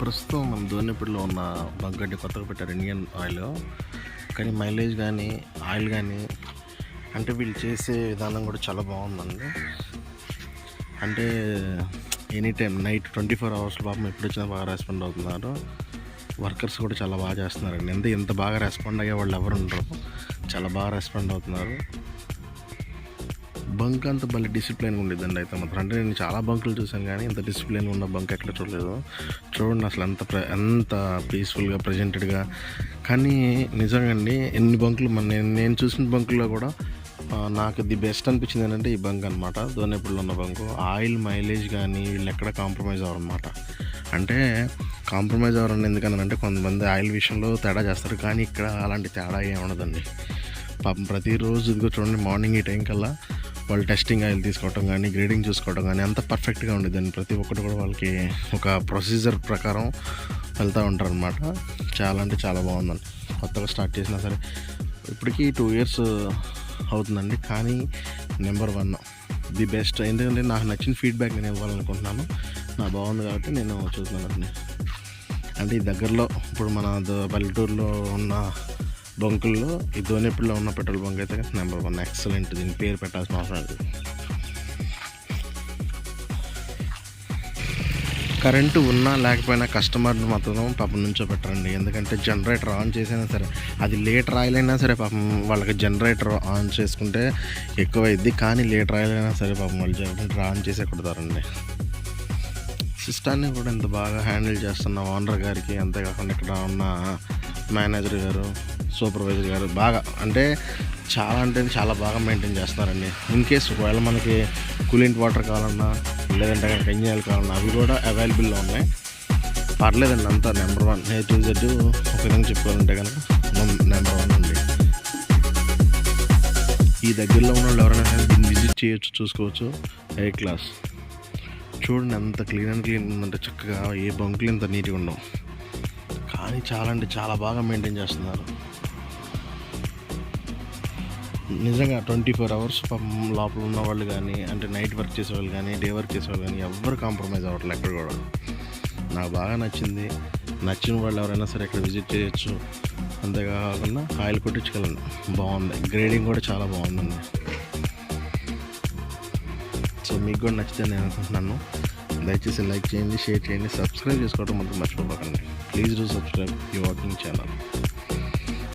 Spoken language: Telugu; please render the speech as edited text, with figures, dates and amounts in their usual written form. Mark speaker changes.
Speaker 1: ప్రస్తుతం మన దోనిపూడిలో ఉన్న బంక్ అంటే కొత్తగా పెట్టారు ఇండియన్ ఆయిల్. కానీ మైలేజ్ కానీ ఆయిల్ కానీ అంటే వీళ్ళు చేసే విధానం కూడా చాలా బాగుందండి. అంటే ఎనీ టైం నైట్ 24 అవర్స్ పాపం ఎప్పుడు వచ్చినా బాగా రెస్పాండ్ అవుతున్నారు. వర్కర్స్ కూడా చాలా బాగా చేస్తున్నారండి. ఎంత బాగా రెస్పాండ్ అయ్యే వాళ్ళు ఎవరు ఉండరు, చాలా బాగా రెస్పాండ్ అవుతున్నారు. బంక్ అంతా భలే డిసిప్లైన్గా ఉండేదండి అయితే మాత్రం. అంటే నేను చాలా బంకులు చూసాను కానీ ఇంత డిసిప్లైన్గా ఉన్న బంక్ ఎక్కడ చూడలేదు. చూడండి అసలు ఎంత పీస్ఫుల్గా ప్రజెంటెడ్గా. కానీ నిజంగా అండి ఎన్ని బంకులు నేను చూసిన బంకుల్లో కూడా నాకు ది బెస్ట్ అనిపించింది ఏంటంటే ఈ బంక్ అనమాట. దోనేపూడిలో ఉన్న బంకు. ఆయిల్ మైలేజ్ కానీ వీళ్ళు ఎక్కడ కాంప్రమైజ్ అవ్వరు అనమాట. అంటే కాంప్రమైజ్ అవ్వరండి ఎందుకనంటే కొంతమంది ఆయిల్ విషయంలో తేడా చేస్తారు, కానీ ఇక్కడ అలాంటి తేడా ఏమి ఉండదండి. పాపం ప్రతిరోజు ఇదిగో చూడండి మార్నింగ్ ఈ టైం కల్లా వాళ్ళు టెస్టింగ్ ఆయిల్ తీసుకోవటం కానీ గ్రేడింగ్ చూసుకోవడం కానీ అంత పర్ఫెక్ట్గా ఉండేదండి. ప్రతి ఒక్కటి కూడా వాళ్ళకి ఒక ప్రొసీజర్ ప్రకారం వెళ్తూ ఉంటారు అనమాట. చాలా అంటే చాలా బాగుందండి. కొత్తగా స్టార్ట్ చేసినా సరే ఇప్పటికీ 2 years అవుతుందండి. కానీ నెంబర్ 1 ది బెస్ట్. ఎందుకంటే నాకు నచ్చిన ఫీడ్బ్యాక్ నేను ఇవ్వాలనుకుంటున్నాను. నా బాగుంది కాబట్టి నేను చూస్తున్నానండి. అంటే ఈ దగ్గరలో ఇప్పుడు మన పల్లెటూరులో ఉన్న బంకుల్లో ఈ దోనేపూడిలో ఉన్న పెట్రోల్ బంక్ అయితే నెంబర్ 1 ఎక్సలెంట్. దీని పేరు పెట్టాల్సిన అవసరం లేదు. కరెంటు ఉన్నా లేకపోయినా కస్టమర్ని మాత్రం పాపం నుంచో పెట్టరండి. ఎందుకంటే జనరేటర్ ఆన్ చేసైనా సరే అది లీటర్ ఆయిల్ అయినా సరే పాపం వాళ్ళకి జనరేటర్ ఆన్ చేసుకుంటే ఎక్కువైద్ది. కానీ లీటర్ ఆయిల్ అయినా సరే పాపం వాళ్ళు జనరేటర్ ఆన్ చేసే కొడతారండి. సిస్టాన్ని కూడా ఇంత బాగా హ్యాండిల్ చేస్తున్న ఓనర్ గారికి, అంతేకాకుండా ఇక్కడ ఉన్న మేనేజర్ గారు, సూపర్వైజర్ గారు బాగా అంటే చాలా బాగా మెయింటైన్ చేస్తున్నారండి. ఇన్ కేస్ ఒకవేళ మనకి కూలింగ్ వాటర్ కావాలన్నా లేదంటే కనుక ఇంజిన్ ఆయిల్ కావాలన్నా అవి కూడా అవైలబుల్లో ఉన్నాయి. పర్లేదండి, అంతా నెంబర్ 1 A to Z. ఒక విధంగా చెప్పుకోవాలంటే కనుక నెంబర్ 1 అండి. ఈ దగ్గరలో ఉన్న వాళ్ళు ఎవరైనా సరే దీన్ని విజిట్ చేయొచ్చు, చూసుకోవచ్చు. ఏ క్లాస్ చూడండి ఎంత క్లీన్ ఉందంటే చక్కగా. ఏ బంకులు ఇంత నీట్గా ఉండవు, కానీ చాలా అంటే చాలా బాగా మెయింటైన్ చేస్తున్నారు నిజంగా. 24 hours లోపల ఉన్న వాళ్ళు కానీ, అంటే నైట్ వర్క్ చేసేవాళ్ళు కానీ, డే వర్క్ చేసేవాళ్ళు కానీ ఎవ్వరు కాంప్రమైజ్ అవ్వట్లేదు ఎక్కడ కూడా. నాకు బాగా నచ్చింది. నచ్చిన వాళ్ళు ఎవరైనా సరే ఇక్కడ విజిట్ చేయొచ్చు. అంతేకాకుండా ఆయిల్ కొట్టించుకెళ్ళండి, బాగుంది. గ్రేడింగ్ కూడా చాలా బాగుందండి. సో మీకు కూడా నచ్చితే నేను అనుకుంటున్నాను. దయచేసి లైక్ చేయండి, షేర్ చేయండి, సబ్స్క్రైబ్ చేసుకోవడం మాత్రం మర్చిపోకండి. Please do subscribe your watching channel.